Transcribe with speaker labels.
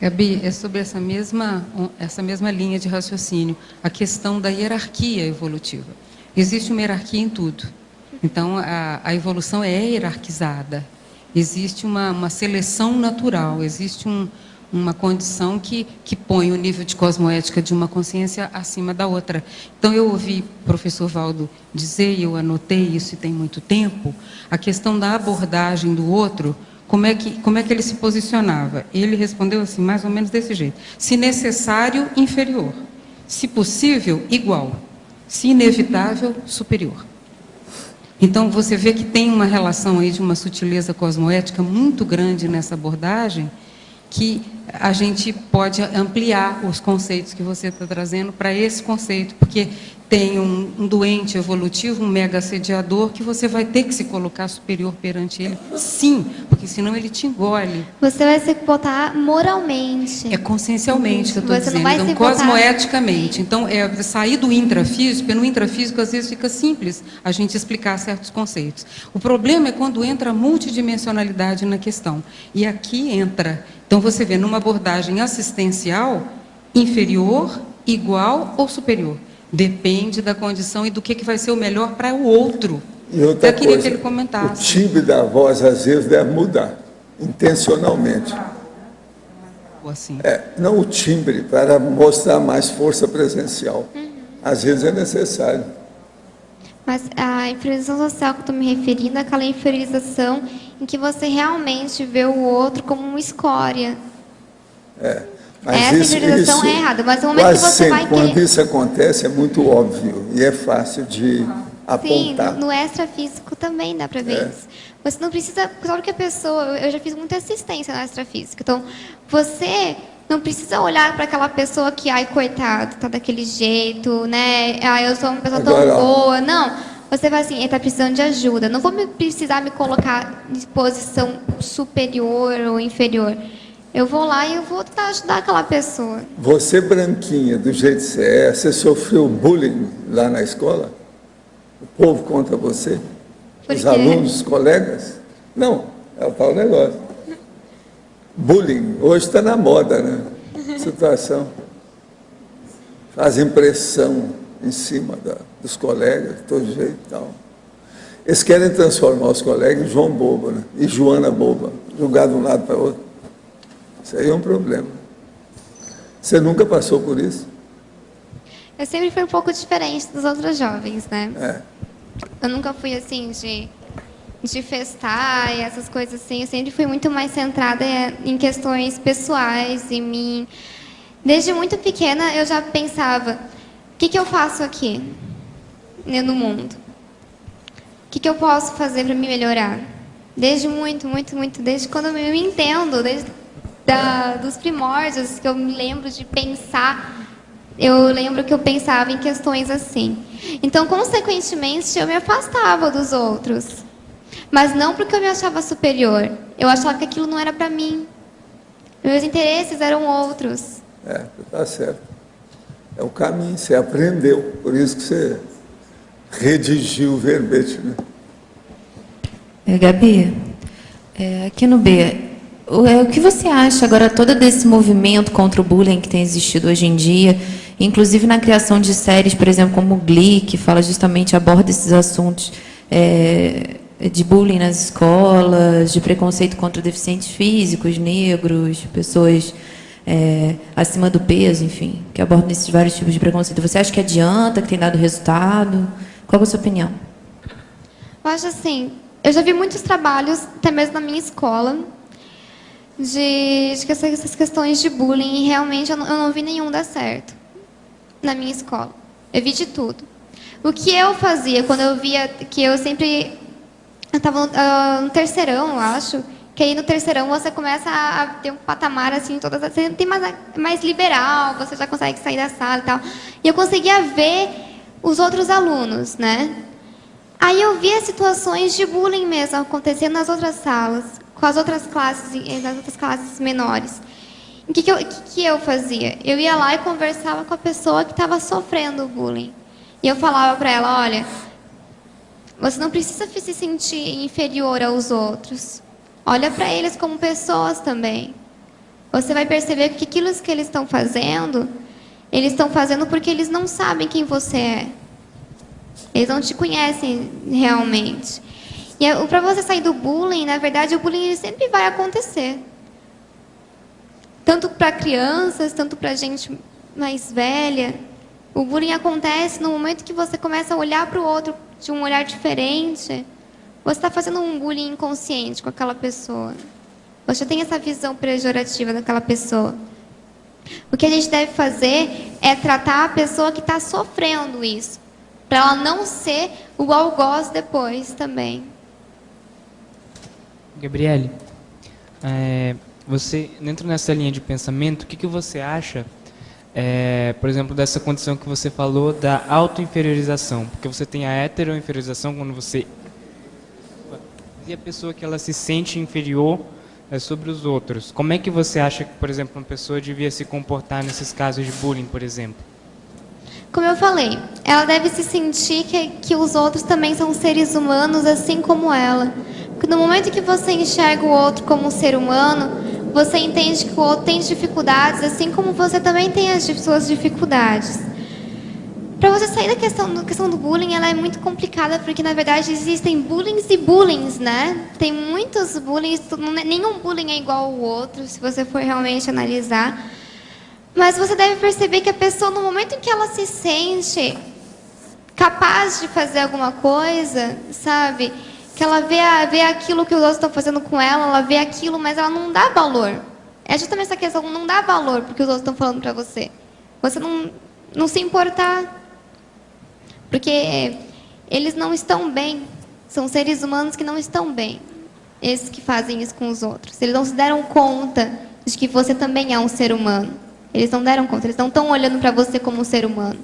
Speaker 1: Gabi, é sobre essa mesma linha de raciocínio, a questão da hierarquia evolutiva. Existe uma hierarquia em tudo. Então, a evolução é hierarquizada. Existe uma seleção natural, existe uma condição que põe o nível de cosmoética de uma consciência acima da outra. Então, eu ouvi o professor Valdo dizer, e eu anotei isso e tem muito tempo, a questão da abordagem do outro. Como é que ele se posicionava? Ele respondeu assim, mais ou menos desse jeito. Se necessário, inferior. Se possível, igual. Se inevitável, superior. Então, você vê que tem uma relação aí de uma sutileza cosmoética muito grande nessa abordagem, que a gente pode ampliar os conceitos que você está trazendo para esse conceito, porque tem um doente evolutivo, um mega assediador, que você vai ter que se colocar superior perante ele, sim, porque senão ele te engole.
Speaker 2: Você vai se botar moralmente.
Speaker 1: É consciencialmente que eu estou dizendo,
Speaker 2: não vai
Speaker 1: então,
Speaker 2: se
Speaker 1: cosmoeticamente. Então, sair do intrafísico, porque no intrafísico às vezes fica simples a gente explicar certos conceitos. O problema é quando entra a multidimensionalidade na questão. E aqui entra. Então, você vê numa abordagem assistencial, inferior, igual ou superior. Depende da condição e do que vai ser o melhor para o outro.
Speaker 3: E outra
Speaker 1: Eu queria
Speaker 3: coisa,
Speaker 1: que ele comentasse.
Speaker 3: o timbre da voz, às vezes, deve mudar, intencionalmente.
Speaker 1: Assim.
Speaker 3: Não o timbre, para mostrar mais força presencial. Às vezes é necessário.
Speaker 2: Mas a inferiorização social que eu estou me referindo é aquela inferiorização em que você realmente vê o outro como uma escória.
Speaker 3: Mas
Speaker 2: essa inferiorização é errada, mas no momento que você
Speaker 3: sempre,
Speaker 2: vai
Speaker 3: quando
Speaker 2: querer...
Speaker 3: isso acontece, é muito óbvio e é fácil de apontar.
Speaker 2: Sim, no extrafísico também dá para ver isso. Você não precisa... Claro que a pessoa... Eu já fiz muita assistência no extrafísico. Então, você não precisa olhar para aquela pessoa que, ai, coitado, tá daquele jeito, né? Ai, eu sou uma pessoa tão boa. Não. Você vai assim, ele está precisando de ajuda. Não vou precisar me colocar em posição superior ou inferior. Eu vou lá e eu vou tentar ajudar aquela pessoa.
Speaker 3: Você, branquinha, do jeito que você é, você sofreu bullying lá na escola? O povo contra você? Os alunos, os colegas? Não, é o tal negócio. Bullying, hoje está na moda, né? Situação. Fazem pressão em cima dos colegas, de todo jeito e tal. Eles querem transformar os colegas em João Bobo, né? E Joana Boba, jogar de um lado para o outro. Isso aí é um problema. Você nunca passou por isso?
Speaker 2: Eu sempre fui um pouco diferente dos outros jovens, né? Eu nunca fui assim de festar e essas coisas assim. Eu sempre fui muito mais centrada em questões pessoais, em mim. Desde muito pequena eu já pensava, o que eu faço aqui no mundo? O que eu posso fazer para me melhorar? Desde desde quando eu me entendo, desde dos primórdios que eu me lembro de pensar, eu lembro que eu pensava em questões assim. Então, consequentemente, eu me afastava dos outros. Mas não porque eu me achava superior. Eu achava que aquilo não era para mim. Meus interesses eram outros.
Speaker 3: Tá certo. É o caminho, você aprendeu. Por isso que você redigiu o verbete, né?
Speaker 4: Gabi, aqui no B, o que você acha agora todo desse movimento contra o bullying que tem existido hoje em dia, inclusive na criação de séries, por exemplo, como o Glee, que fala justamente, aborda esses assuntos de bullying nas escolas, de preconceito contra deficientes físicos, negros, pessoas acima do peso, enfim, que abordam esses vários tipos de preconceito. Você acha que adianta, que tem dado resultado? Qual é a sua opinião?
Speaker 2: Eu acho assim, eu já vi muitos trabalhos, até mesmo na minha escola, de essas questões de bullying, e realmente eu não vi nenhum dar certo na minha escola. Eu vi de tudo. O que eu fazia quando eu via que eu sempre... Eu estava no terceirão, eu acho, que aí no terceirão você começa a ter um patamar assim, você tem mais liberal, você já consegue sair da sala e tal. E eu conseguia ver os outros alunos, né? Aí eu via situações de bullying mesmo acontecendo nas outras salas, com as outras classes, nas outras classes menores. O que eu fazia? Eu ia lá e conversava com a pessoa que estava sofrendo bullying. E eu falava para ela, olha, você não precisa se sentir inferior aos outros. Olha para eles como pessoas também. você vai perceber que aquilo que eles estão fazendo porque eles não sabem quem você é. Eles não te conhecem realmente. E para você sair do bullying, na verdade, o bullying ele sempre vai acontecer. Tanto para crianças, tanto para gente mais velha. O bullying acontece no momento que você começa a olhar para o outro de um olhar diferente. Você está fazendo um bullying inconsciente com aquela pessoa. Você tem essa visão pejorativa daquela pessoa. O que a gente deve fazer é tratar a pessoa que está sofrendo isso, para ela não ser o algoz depois também.
Speaker 5: Gabriele, você, dentro dessa linha de pensamento, o que você acha, por exemplo, dessa condição que você falou da auto-inferiorização? Porque você tem a hetero-inferiorização quando você... E a pessoa que ela se sente inferior sobre os outros. Como é que você acha que, por exemplo, uma pessoa devia se comportar nesses casos de bullying, por exemplo?
Speaker 2: Como eu falei, ela deve se sentir que os outros também são seres humanos, assim como ela. Porque no momento que você enxerga o outro como um ser humano, você entende que o outro tem dificuldades, assim como você também tem as suas dificuldades. Para você sair da questão do bullying, ela é muito complicada, porque na verdade existem bullying e bullying, né? Tem muitos bullying, nenhum bullying é igual ao outro, se você for realmente analisar. Mas você deve perceber que a pessoa, no momento em que ela se sente capaz de fazer alguma coisa, sabe? Que ela vê aquilo que os outros estão fazendo com ela vê aquilo, mas ela não dá valor. É justamente essa questão, não dá valor porque os outros estão falando para você. Você não se importar. Porque eles não estão bem. São seres humanos que não estão bem. Esses que fazem isso com os outros. Eles não se deram conta de que você também é um ser humano. Eles não deram conta. Eles não estão olhando para você como um ser humano.